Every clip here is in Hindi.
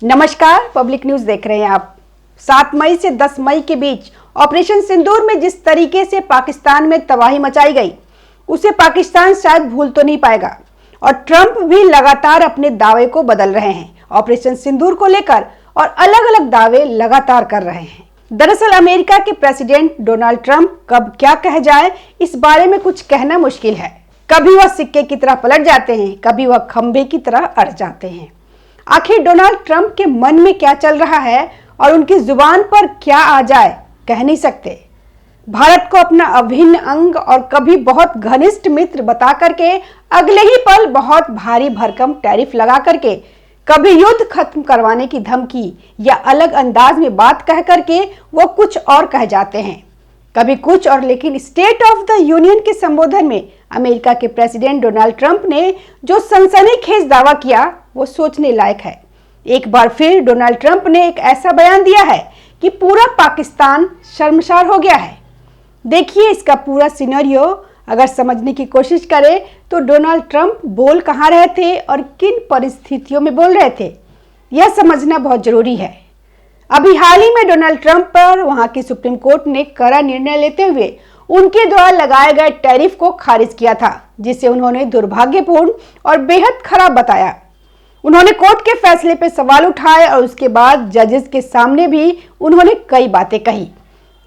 नमस्कार, पब्लिक न्यूज देख रहे हैं आप। 7 मई से 10 मई के बीच ऑपरेशन सिंदूर में जिस तरीके से पाकिस्तान में तबाही मचाई गई, उसे पाकिस्तान शायद भूल तो नहीं पाएगा। और ट्रंप भी लगातार अपने दावे को बदल रहे हैं ऑपरेशन सिंदूर को लेकर, और अलग अलग दावे लगातार कर रहे हैं। दरअसल अमेरिका के प्रेसिडेंट डोनाल्ड ट्रंप कब क्या कह जाए, इस बारे में कुछ कहना मुश्किल है। कभी वह सिक्के की तरह पलट जाते हैं, कभी वह खंभे की तरह अड़ जाते हैं। आखिर डोनाल्ड ट्रंप के मन में क्या चल रहा है और उनकी जुबान पर क्या आ जाए, कह नहीं सकते। भारत को अपना अभिन्न अंग और कभी बहुत घनिष्ठ मित्र बता करके अगले ही पल बहुत भारी भरकम टैरिफ लगा करके, कभी युद्ध खत्म करवाने की धमकी या अलग अंदाज में बात कह करके वो कुछ और कह जाते हैं, कभी कुछ और। लेकिन स्टेट ऑफ द यूनियन के संबोधन में अमेरिका के प्रेसिडेंट डोनाल्ड ट्रंप ने जो सनसनीखेज दावा किया, वो सोचने लायक है। एक बार फिर डोनाल्ड ट्रंप ने एक ऐसा बयान दिया है कि पूरा पाकिस्तान शर्मसार हो गया है। देखिए इसका पूरा सिनेरियो अगर समझने की कोशिश करें तो डोनाल्ड ट्रंप बोल कहाँ रहे थे और किन परिस्थितियों में बोल रहे थे, यह समझना बहुत जरूरी है। अभी हाल ही में डोनाल्ड ट्रंप पर वहां की सुप्रीम कोर्ट ने कड़ा निर्णय लेते हुए उनके द्वारा लगाए गए टैरिफ को खारिज किया था, जिसे उन्होंने दुर्भाग्यपूर्ण और बेहद खराब बताया। उन्होंने कोर्ट के फैसले पर सवाल उठाए और उसके बाद जजेस के सामने भी उन्होंने कई बातें कही।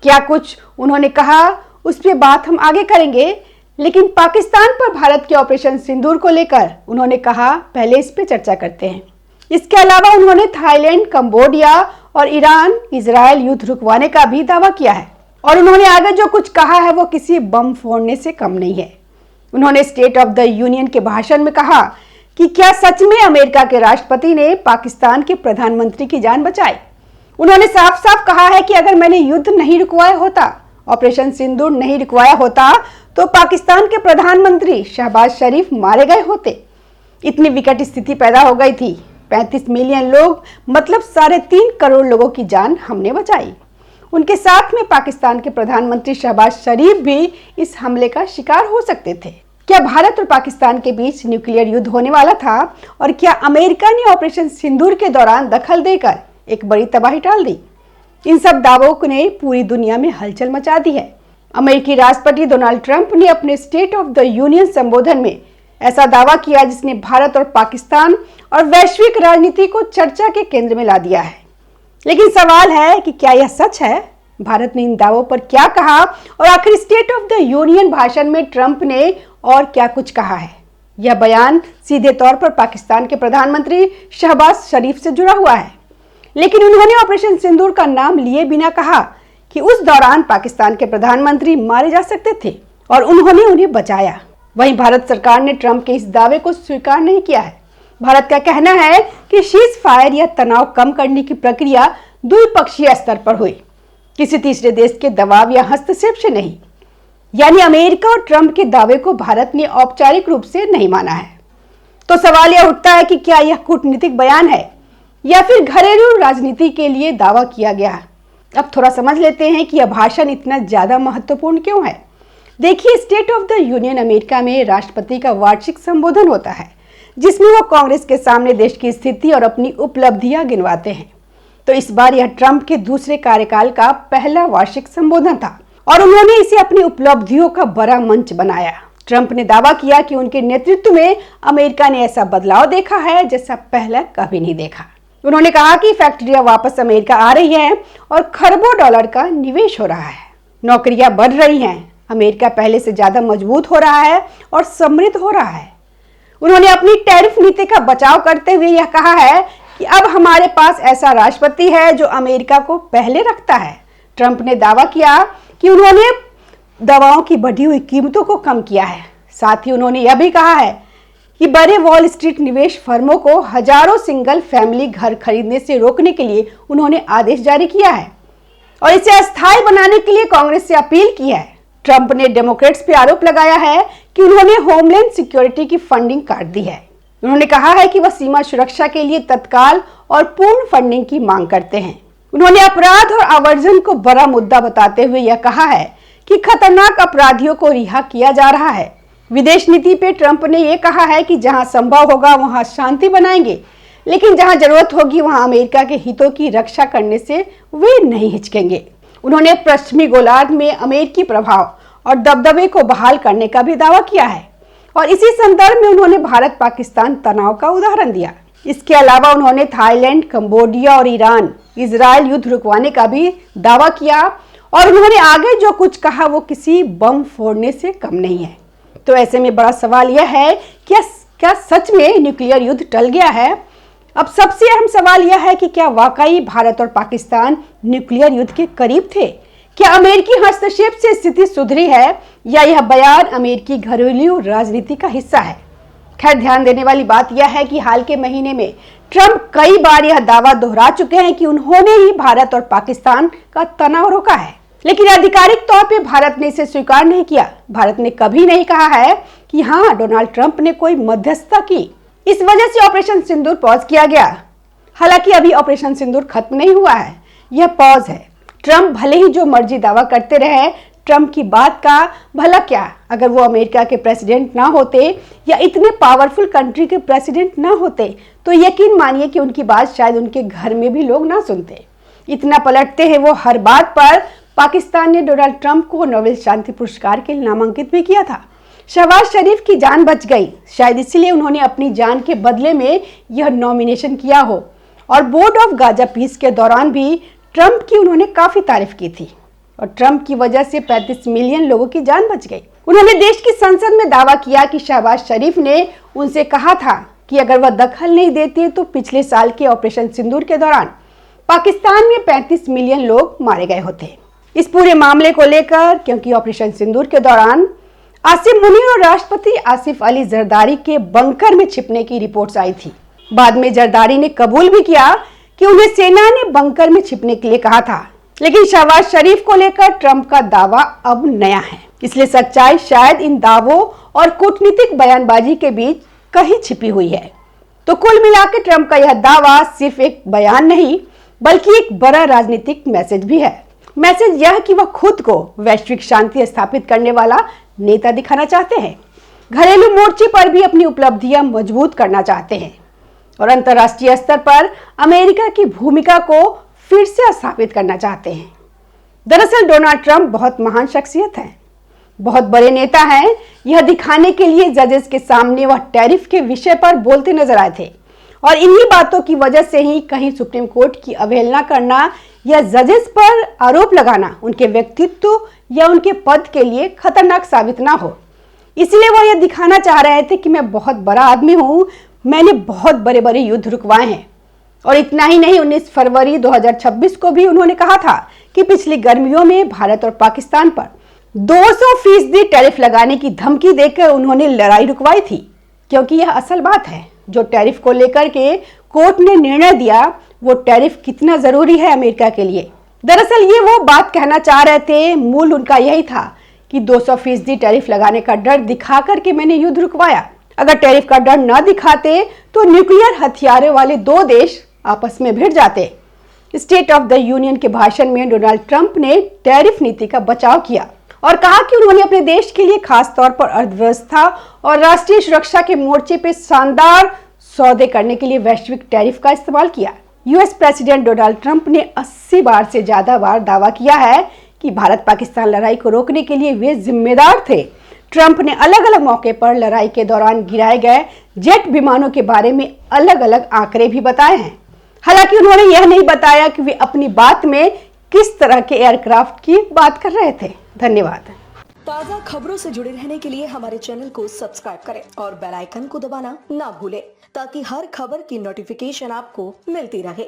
क्या कुछ उन्होंने कहा, उस पर बात हम आगे करेंगे। लेकिन पाकिस्तान पर भारत के ऑपरेशन सिंदूर को लेकर उन्होंने कहा, पहले इस पे चर्चा करते हैं। इसके अलावा उन्होंने थाईलैंड, कंबोडिया और ईरान इजराइल युद्ध रुकवाने का भी दावा किया है। और उन्होंने आगे जो कुछ कहा है वो किसी बम फोड़ने से कम नहीं है। उन्होंने स्टेट ऑफ द यूनियन के भाषण में कहा कि क्या सच में अमेरिका के राष्ट्रपति ने पाकिस्तान के प्रधानमंत्री की जान बचाई। उन्होंने साफ साफ कहा है कि अगर मैंने युद्ध नहीं रुकवाया होता, ऑपरेशन सिंदूर नहीं रुकवाया होता, तो पाकिस्तान के प्रधानमंत्री शहबाज शरीफ मारे गए होते। इतनी विकट स्थिति पैदा हो गई थी। 35 मिलियन लोग, मतलब 3.5 करोड़ लोगों की जान हमने बचाई। उनके साथ में पाकिस्तान के प्रधानमंत्री शहबाज शरीफ भी इस हमले का शिकार हो सकते थे। क्या भारत और पाकिस्तान के बीच न्यूक्लियर युद्ध होने वाला था? और क्या अमेरिका ने ऑपरेशन सिंदूर के दौरान दखल देकर एक बड़ी तबाही टाल दी? इन सब दावों ने पूरी दुनिया में हलचल मचा दी है। अमेरिकी राष्ट्रपति डोनाल्ड ट्रंप ने अपने स्टेट ऑफ द यूनियन संबोधन में ऐसा दावा किया जिसने भारत और पाकिस्तान और वैश्विक राजनीति को चर्चा के केंद्र में ला दिया है। लेकिन सवाल है कि क्या यह सच है? भारत ने इन दावों पर क्या कहा और आखिर स्टेट ऑफ द यूनियन भाषण में ट्रंप ने और क्या कुछ कहा है? यह बयान सीधे तौर पर पाकिस्तान के प्रधानमंत्री शहबाज शरीफ से जुड़ा हुआ है। लेकिन उन्होंने ऑपरेशन सिंदूर का नाम लिए बिना कहा कि उस दौरान पाकिस्तान के प्रधानमंत्री मारे जा सकते थे और उन्होंने उन्हें बचाया। वहीं भारत सरकार ने ट्रंप के इस दावे को स्वीकार नहीं किया है। भारत का कहना है कि सीज फायर या तनाव कम करने की प्रक्रिया द्विपक्षीय स्तर पर हुई, किसी तीसरे देश के दबाव या हस्तक्षेप से नहीं। यानी अमेरिका और ट्रंप के दावे को भारत ने औपचारिक रूप से नहीं माना है। तो सवाल यह उठता है कि क्या यह कूटनीतिक बयान है या फिर घरेलू राजनीति के लिए दावा किया गया है। अब थोड़ा समझ लेते हैं कि यह भाषण इतना ज्यादा महत्वपूर्ण क्यों है। देखिए, state of the union America में राष्ट्रपति का वार्षिक संबोधन होता है, जिसमें वो कांग्रेस के सामने देश की स्थिति और अपनी उपलब्धियां गिनवाते हैं। तो इस बार यह ट्रंप के दूसरे कार्यकाल का पहला वार्षिक संबोधन था और उन्होंने इसे अपनी उपलब्धियों का बड़ा मंच बनाया। ट्रंप ने दावा किया कि उनके नेतृत्व में अमेरिका ने ऐसा बदलाव देखा है जैसा पहले कभी नहीं देखा। उन्होंने कहा कि फैक्ट्रियां वापस अमेरिका आ रही हैं और खरबों डॉलर का निवेश हो रहा है, नौकरियां बढ़ रही हैं, अमेरिका पहले से ज्यादा मजबूत हो रहा है और समृद्ध हो रहा है। उन्होंने अपनी टैरिफ नीति का बचाव करते हुए यह कहा है कि अब हमारे पास ऐसा राष्ट्रपति है जो अमेरिका को पहले रखता है। ट्रंप ने दावा किया कि उन्होंने दवाओं की बढ़ी हुई कीमतों को कम किया है। साथ ही उन्होंने यह भी कहा है कि बड़े वॉल स्ट्रीट निवेश फर्मों को हजारों सिंगल फैमिली घर खरीदने से रोकने के लिए उन्होंने आदेश जारी किया है और इसे अस्थायी बनाने के लिए कांग्रेस से अपील की है। ट्रंप ने डेमोक्रेट्स पर आरोप लगाया है कि उन्होंने होमलैंड सिक्योरिटी की फंडिंग काट दी है। उन्होंने कहा है कि वह सीमा सुरक्षा के लिए तत्काल और पूर्ण फंडिंग की मांग करते हैं। उन्होंने अपराध और आवर्जन को बड़ा मुद्दा बताते हुए यह कहा है कि खतरनाक अपराधियों को रिहा किया जा रहा है। विदेश नीति पे ट्रंप ने यह कहा है कि जहां संभव होगा वहां शांति बनाएंगे, लेकिन जहां जरूरत होगी वहां अमेरिका के हितों की रक्षा करने से वे नहीं हिचकेंगे। उन्होंने पश्चिमी गोलार्ध में अमेरिकी प्रभाव और दबदबे को बहाल करने का भी दावा किया है और इसी संदर्भ में उन्होंने भारत पाकिस्तान तनाव का उदाहरण दिया। इसके अलावा उन्होंने थाईलैंड, कंबोडिया और ईरान इजराइल युद्ध रुकवाने का भी दावा किया और उन्होंने आगे जो कुछ कहा वो किसी बम फोड़ने से कम नहीं है। तो ऐसे में बड़ा सवाल यह है कि क्या सच में न्यूक्लियर युद्ध टल गया है? अब सबसे अहम सवाल यह है कि क्या वाकई भारत और पाकिस्तान न्यूक्लियर युद्ध के करीब थे? क्या अमेरिकी हस्तक्षेप से स्थिति सुधरी है या यह बयान अमेरिकी घरेलू राजनीति का हिस्सा है? खैर, ध्यान देने वाली बात यह है कि हाल के महीने में ट्रंप कई बार यह दावा दोहरा चुके हैं कि उन्होंने ही भारत और पाकिस्तान का तनाव रोका है, लेकिन आधिकारिक तौर पे भारत ने इसे स्वीकार नहीं किया। भारत ने कभी नहीं कहा है कि हाँ, डोनाल्ड ट्रंप ने कोई मध्यस्थता की। इस वजह से ऑपरेशन सिंदूर पॉज किया गया। हालांकि अभी ऑपरेशन सिंदूर खत्म नहीं हुआ है, यह पॉज है। ट्रंप भले ही जो मर्जी दावा करते रहे, ट्रंप की बात का भला क्या अगर वो अमेरिका के प्रेसिडेंट ना होते या इतने पावरफुल कंट्री के प्रेसिडेंट ना होते, तो यकीन मानिए कि उनकी बात शायद उनके घर में भी लोग ना सुनते। इतना पलटते हैं वो हर बात पर। पाकिस्तान ने डोनाल्ड ट्रंप को नोबेल शांति पुरस्कार के लिए नामांकित भी किया था। शहबाज शरीफ की जान बच गई, शायद इसलिए उन्होंने अपनी जान के बदले में यह नॉमिनेशन किया हो। और बोर्ड ऑफ गाजा पीस के दौरान भी ट्रंप की उन्होंने काफी तारीफ की थी और ट्रंप की वजह से 35 मिलियन लोगों की जान बच गई। उन्होंने देश की संसद में दावा किया कि शहबाज शरीफ ने उनसे कहा था कि अगर वह दखल नहीं देते तो पिछले साल के ऑपरेशन सिंदूर के दौरान पाकिस्तान में 35 मिलियन लोग मारे गए होते। इस पूरे मामले को लेकर, क्योंकि ऑपरेशन सिंदूर के दौरान आसिम मुनीर और राष्ट्रपति आसिफ अली जरदारी के बंकर में छिपने की रिपोर्ट्स आई थी। बाद में जरदारी ने कबूल भी किया कि उन्हें सेना ने बंकर में छिपने के लिए कहा था, लेकिन शहबाज शरीफ को लेकर ट्रंप का दावा अब नया है। इसलिए सच्चाई शायद इन दावों और कूटनीतिक बयानबाजी के बीच कहीं छिपी हुई है। तो कुल मिलाकर ट्रंप का यह दावा सिर्फ एक बयान नहीं बल्कि एक बड़ा राजनीतिक मैसेज भी है। मैसेज यह कि वह खुद को वैश्विक शांति स्थापित करने वाला नेता दिखाना चाहते हैं, घरेलू मोर्चे पर भी अपनी उपलब्धियां मजबूत करना चाहते हैं और अंतर्राष्ट्रीय स्तर पर अमेरिका की भूमिका को फिर से स्थापित करना चाहते हैं। दरअसल डोनाल्ड ट्रंप बहुत महान शख्सियत हैं, बहुत बड़े नेता हैं। यह दिखाने के लिए जजेस के सामने वह टैरिफ के विषय पर बोलते नजर आए थे और इन्हीं बातों की वजह से ही कहीं सुप्रीम कोर्ट की अवहेलना करना या जजेस पर आरोप लगाना उनके व्यक्तित्व या उनके पद के लिए खतरनाक साबित ना हो। इसलिए वह यह दिखाना चाह रहे थे कि मैं बहुत बड़ा आदमी हूं, मैंने बहुत बड़े बड़े युद्ध रुकवाए हैं। और इतना ही नहीं, 19 फरवरी 2026 को भी उन्होंने कहा था कि पिछली गर्मियों में भारत और पाकिस्तान पर 200% टैरिफ लगाने की धमकी देकर उन्होंने लड़ाई रुकवाई थी। क्योंकि यह असल बात है, जो टैरिफ को लेकर के कोर्ट ने निर्णय दिया वो टैरिफ कितना जरूरी है अमेरिका के लिए। दरअसल ये वो बात कहना चाह रहे थे, मूल उनका यही था कि 200% टैरिफ लगाने का डर दिखा करके मैंने युद्ध रुकवाया। अगर टैरिफ का डर न दिखाते तो न्यूक्लियर हथियारों वाले दो देश आपस में भिड़ जाते। स्टेट ऑफ द यूनियन के भाषण में डोनाल्ड ट्रंप ने टैरिफ नीति का बचाव किया और कहा कि उन्होंने अपने देश के लिए खास तौर पर अर्थव्यवस्था और राष्ट्रीय सुरक्षा के मोर्चे पे शानदार सौदे करने के लिए वैश्विक टैरिफ का इस्तेमाल किया। यूएस प्रेसिडेंट डोनाल्ड ट्रंप ने 80 बार से ज्यादा बार दावा किया है कि भारत पाकिस्तान लड़ाई को रोकने के लिए वे जिम्मेदार थे। ट्रंप ने अलग अलग मौके पर लड़ाई के दौरान गिराए गए जेट विमानों के बारे में अलग अलग आंकड़े भी बताए हैं। हालांकि उन्होंने यह नहीं बताया कि वे अपनी बात में किस तरह के एयरक्राफ्ट की बात कर रहे थे। धन्यवाद। ताज़ा खबरों से जुड़े रहने के लिए हमारे चैनल को सब्सक्राइब करें और बेल आइकन को दबाना ना भूलें ताकि हर खबर की नोटिफिकेशन आपको मिलती रहे।